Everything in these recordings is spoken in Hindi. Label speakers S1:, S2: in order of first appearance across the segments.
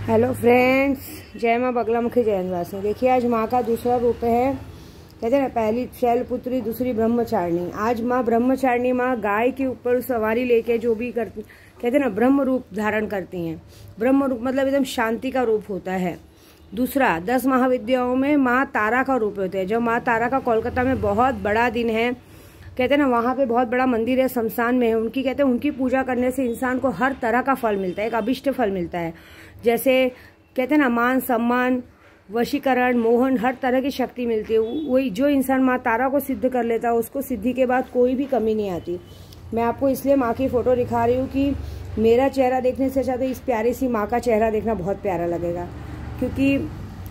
S1: हेलो फ्रेंड्स, जय माँ बगलामुखी जय निवासिनी। देखिए, आज माँ का दूसरा रूप है। कहते हैं ना, पहली शैलपुत्री, दूसरी ब्रह्मचारिणी। आज माँ ब्रह्मचारिणी माँ गाय के ऊपर सवारी लेके जो भी करती, कहते हैं ना, ब्रह्म रूप धारण करती हैं। ब्रह्म रूप मतलब एकदम शांति का रूप होता है। दूसरा, 10 महाविद्याओं में माँ तारा का रूप होता है। जो माँ तारा का कोलकाता में बहुत बड़ा दिन है, कहते हैं ना, वहाँ पे बहुत बड़ा मंदिर है, शमशान में है। उनकी कहते हैं उनकी पूजा करने से इंसान को हर तरह का फल मिलता है, एक अभिष्ट फल मिलता है। जैसे कहते हैं ना, मान सम्मान, वशीकरण, मोहन, हर तरह की शक्ति मिलती है। वही जो इंसान माँ तारा को सिद्ध कर लेता है, उसको सिद्धि के बाद कोई भी कमी नहीं आती। मैं आपको इसलिए माँ की फ़ोटो दिखा रही हूँ कि मेरा चेहरा देखने से अच्छा तो इस प्यारी सी माँ का चेहरा देखना बहुत प्यारा लगेगा, क्योंकि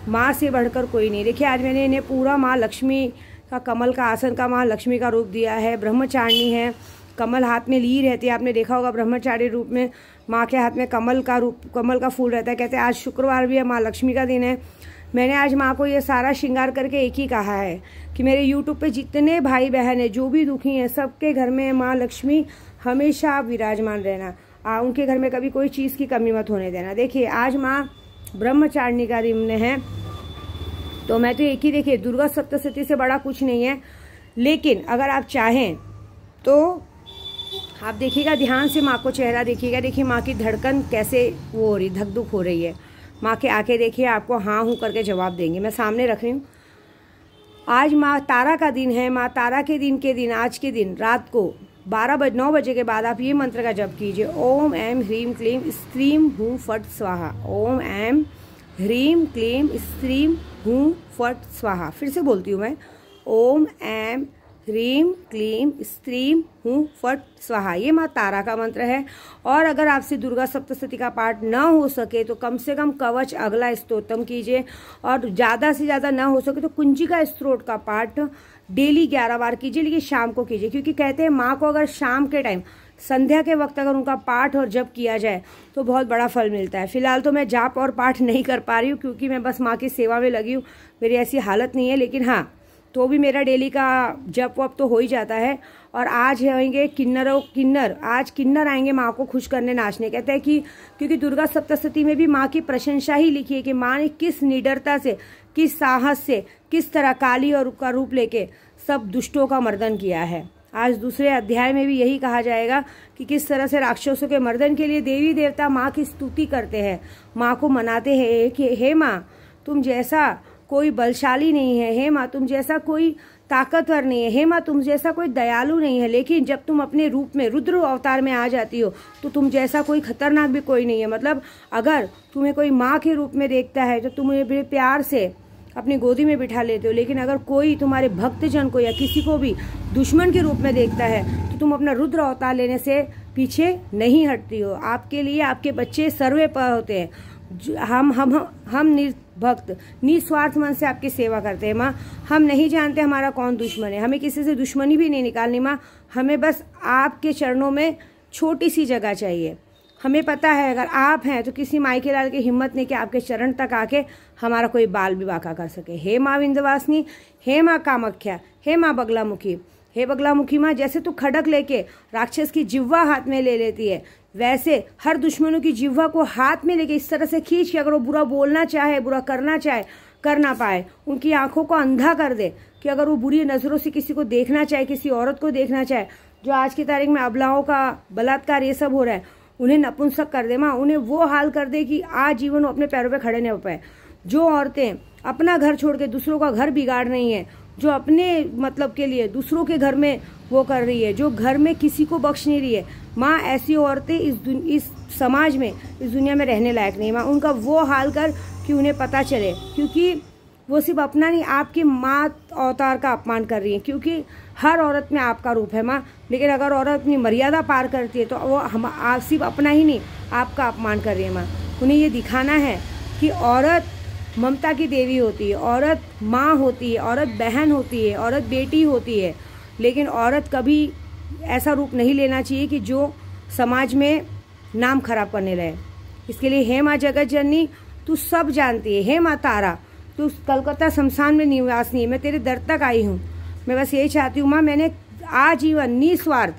S1: माँ से बढ़कर कोई नहीं। देखिए, आज मैंने इन्हें पूरा माँ लक्ष्मी का कमल का आसन का माँ लक्ष्मी का रूप दिया है। ब्रह्मचारिणी है, कमल हाथ में ली रहती है। आपने देखा होगा ब्रह्मचारी रूप में माँ के हाथ में कमल का फूल रहता है। कहते हैं आज शुक्रवार भी है, माँ लक्ष्मी का दिन है। मैंने आज माँ को ये सारा श्रृंगार करके एक ही कहा है कि मेरे यूट्यूब पे जितने भाई बहन हैं, जो भी दुखी हैं, सबके घर में माँ लक्ष्मी हमेशा विराजमान रहना। उनके घर में कभी कोई चीज़ की कमी मत होने देना। देखिए, आज माँ ब्रह्मचारिणी का दिन है, तो मैं तो एक ही, देखिए, दुर्गा सप्तशती से बड़ा कुछ नहीं है। लेकिन अगर आप चाहें तो आप देखिएगा, ध्यान से माँ को चेहरा देखिएगा। देखिए माँ की धड़कन कैसे वो हो रही, धक धुक हो रही है। माँ के आंखें देखिए, आपको हाँ हूँ करके जवाब देंगे। मैं सामने रख रही हूँ। आज माँ तारा का दिन है। माँ तारा के दिन आज के दिन रात को 9 बजे के बाद आप ये मंत्र का जप कीजिए। ओम ऐम ह्रीम क्लीम स्त्रीम हूँ फट स्वाहा। ओम ऐम ह्रीम क्लीम स्त्रीम हूँ फट स्वाहा। फिर से बोलती हूँ मैं, ओम ऐम ह्रीम क्लीम स्त्रीम हूँ फट स्वाहा। ये माँ तारा का मंत्र है। और अगर आपसे दुर्गा सप्तशती का पाठ न हो सके तो कम से कम कवच अगला स्तोत्रम कीजिए, और ज़्यादा से ज़्यादा न हो सके तो कुंजिका स्तोत्र का पाठ डेली 11 बार कीजिए, लेकिन शाम को कीजिए, क्योंकि कहते हैं माँ को अगर शाम के टाइम, संध्या के वक्त अगर उनका पाठ और जप किया जाए तो बहुत बड़ा फल मिलता है। फिलहाल तो मैं जाप और पाठ नहीं कर पा रही हूँ, क्योंकि मैं बस माँ की सेवा में लगी हूँ, मेरी ऐसी हालत नहीं है। लेकिन हाँ, तो भी मेरा डेली का जप वप तो हो ही जाता है। और आज आएंगे किन्नर, आज किन्नर आएंगे माँ को खुश करने, नाचने। कहते हैं कि क्योंकि दुर्गा सप्तशती में भी माँ की प्रशंसा ही लिखी है कि माँ ने किस निडरता से, किस साहस से, किस तरह काली और का रूप लेके सब दुष्टों का मर्दन किया है। आज दूसरे अध्याय में भी यही कहा जाएगा कि किस तरह से राक्षसों के मर्दन के लिए देवी देवता माँ की स्तुति करते हैं, माँ को मनाते हैं कि हे माँ, तुम जैसा कोई बलशाली नहीं है, हे माँ तुम जैसा कोई ताकतवर नहीं है, हे माँ तुम जैसा कोई दयालु नहीं है। लेकिन जब तुम अपने रूप में रुद्र अवतार में आ जाती हो तो तुम जैसा कोई खतरनाक भी कोई नहीं है। मतलब अगर तुम्हें कोई माँ के रूप में देखता है तो तुम उन्हें बड़े प्यार से अपनी गोदी में बिठा लेते हो, लेकिन अगर कोई तुम्हारे भक्तजन को या किसी को भी दुश्मन के रूप में देखता है तो तुम अपना रुद्र अवतार लेने से पीछे नहीं हटती हो। आपके लिए आपके बच्चे सर्वे पर होते हैं। हम निर्भक्त निस्वार्थ मन से आपकी सेवा करते हैं माँ। हम नहीं जानते हमारा कौन दुश्मन है, हमें किसी से दुश्मनी भी नहीं निकालनी माँ। हमें बस आपके चरणों में छोटी सी जगह चाहिए। हमें पता है अगर आप हैं तो किसी माई के लाल की हिम्मत नहीं कि आपके चरण तक आके हमारा कोई बाल विवाह कर सके। हे माँ विंध्यवासिनी, हे माँ कामाख्या, हे माँ बगलामुखी। हे बगलामुखी माँ, जैसे तू खड़क लेके राक्षस की जिह्वा हाथ में ले लेती है, वैसे हर दुश्मनों की जिह्वा को हाथ में लेके इस तरह से खींच के अगर वो बुरा बोलना चाहे, बुरा करना चाहे, कर ना पाए। उनकी आंखों को अंधा कर दे कि अगर वो बुरी नज़रों से किसी को देखना चाहे, किसी औरत को देखना चाहे, जो आज की तारीख में अबलाओं का बलात्कार ये सब हो रहा है, उन्हें नपुंसक कर दे माँ। उन्हें वो हाल कर दे कि आज जीवन अपने पैरों पे खड़े नहीं हो पाए। जो औरतें अपना घर छोड़ के दूसरों का घर बिगाड़ रही हैं, जो अपने मतलब के लिए दूसरों के घर में वो कर रही है, जो घर में किसी को बख्श नहीं रही है माँ, ऐसी औरतें इस समाज में, इस दुनिया में रहने लायक नहीं माँ। उनका वो हाल कर कि उन्हें पता चले, क्योंकि वो सिर्फ अपना नहीं, आपकी माँ अवतार का अपमान कर रही है। क्योंकि हर औरत में आपका रूप है माँ, लेकिन अगर औरत अपनी मर्यादा पार करती है तो वो आप सिर्फ अपना ही नहीं, आपका अपमान कर रही है माँ। उन्हें ये दिखाना है कि औरत ममता की देवी होती है, औरत माँ होती है, औरत बहन होती है, औरत बेटी होती है। लेकिन औरत कभी ऐसा रूप नहीं लेना चाहिए कि जो समाज में नाम खराब करने लगे। इसके लिए हे माँ जगत जननी, तू सब जानती है। हे माँ तारा, तू कलकत्ता शमशान में निवास नहीं है, मैं तेरे दर तक आई हूँ। मैं बस यही चाहती हूँ माँ, मैंने आजीवन निस्वार्थ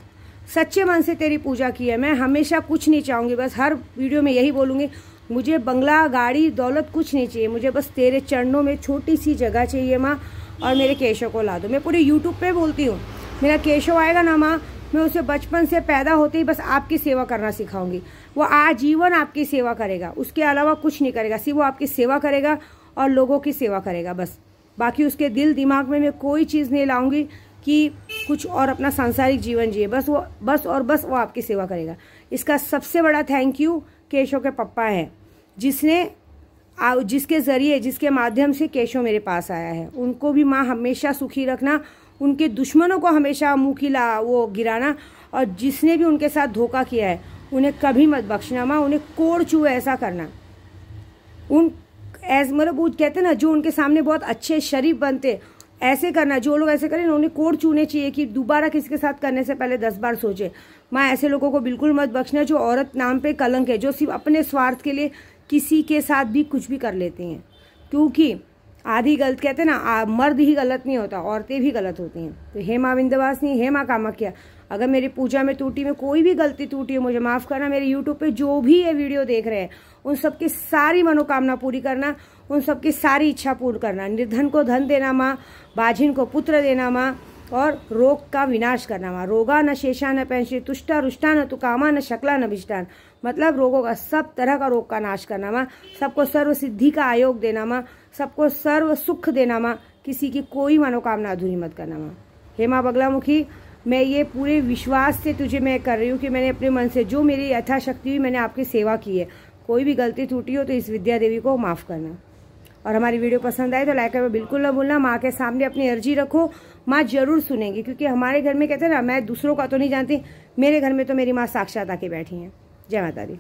S1: सच्चे मन से तेरी पूजा की है। मैं हमेशा कुछ नहीं चाहूँगी, बस हर वीडियो में यही बोलूँगी, मुझे बंगला, गाड़ी, दौलत कुछ नहीं चाहिए, मुझे बस तेरे चरणों में छोटी सी जगह चाहिए माँ, और मेरे केशव को ला दो। मैं पूरे यूट्यूब पे बोलती हूँ, मेरा केशव आएगा ना माँ, मैं उसे बचपन से पैदा होते ही बस आपकी सेवा करना सिखाऊंगी। वो आजीवन आपकी सेवा करेगा, उसके अलावा कुछ नहीं करेगा, सिर्फ वो आपकी सेवा करेगा और लोगों की सेवा करेगा बस। बाकी उसके दिल दिमाग में मैं कोई चीज़ नहीं लाऊंगी कि कुछ और अपना सांसारिक जीवन जिए, बस वो आपकी सेवा करेगा। इसका सबसे बड़ा थैंक यू केशव के पप्पा हैं, जिसके ज़रिए, जिसके माध्यम से केशव मेरे पास आया है। उनको भी माँ हमेशा सुखी रखना, उनके दुश्मनों को हमेशा मुँह की वो गिराना, और जिसने भी उनके साथ धोखा किया है उन्हें कभी मत बख्शना माँ, उन्हें कोड़ चूहे ऐसा करना। मतलब वो कहते ना, जो उनके सामने बहुत अच्छे शरीफ बनते ऐसे करना, जो लोग ऐसे करें ना उन्हें कोड़ चूने चाहिए कि दोबारा किसी के साथ करने से पहले 10 बार सोचे। माँ ऐसे लोगों को बिल्कुल मत बख्शना, जो औरत नाम पे कलंक है, जो सिर्फ अपने स्वार्थ के लिए किसी के साथ भी कुछ भी कर लेते हैं। क्योंकि आधी गलत कहते हैं ना, मर्द ही गलत नहीं होता, औरतें भी गलत होती हैं। तो हे माँ विंध्यवासिनी, हे माँ कामाख्या, अगर मेरी पूजा में त्रुटि में कोई भी गलती टूटी है मुझे माफ़ करना। मेरे यूट्यूब पे जो भी ये वीडियो देख रहे हैं उन सबकी सारी मनोकामना पूरी करना, उन सबकी सारी इच्छा पूर्ण करना। निर्धन को धन देना माँ, बाझिन को पुत्र देना माँ, और रोग का विनाश करना माँ। रोगा न शेषा न पैंशी, तुष्टा रुष्टा न तुकामा, न शकला न भिष्टान। मतलब रोगों का, सब तरह का रोग का नाश करना माँ। सबको सर्व सिद्धि का आयोग देना माँ, सबको सर्व सुख देना माँ, किसी की कोई मनोकामना अधूरी मत करना माँ। हे माँ बगलामुखी, मैं ये पूरे विश्वास से तुझे मैं कर रही हूँ कि मैंने अपने मन से जो मेरी यथाशक्ति हुई मैंने आपकी सेवा की है। कोई भी गलती टूटी हो तो इस विद्या देवी को माफ़ करना। और हमारी वीडियो पसंद आए तो लाइक करना बिल्कुल ना भूलना। माँ के सामने अपनी अर्जी रखो, माँ जरूर सुनेंगी, क्योंकि हमारे घर में कहते हैं ना, मैं दूसरों का तो नहीं जानती, मेरे घर में तो मेरी माँ साक्षात आके बैठी हैं। जय माता दी।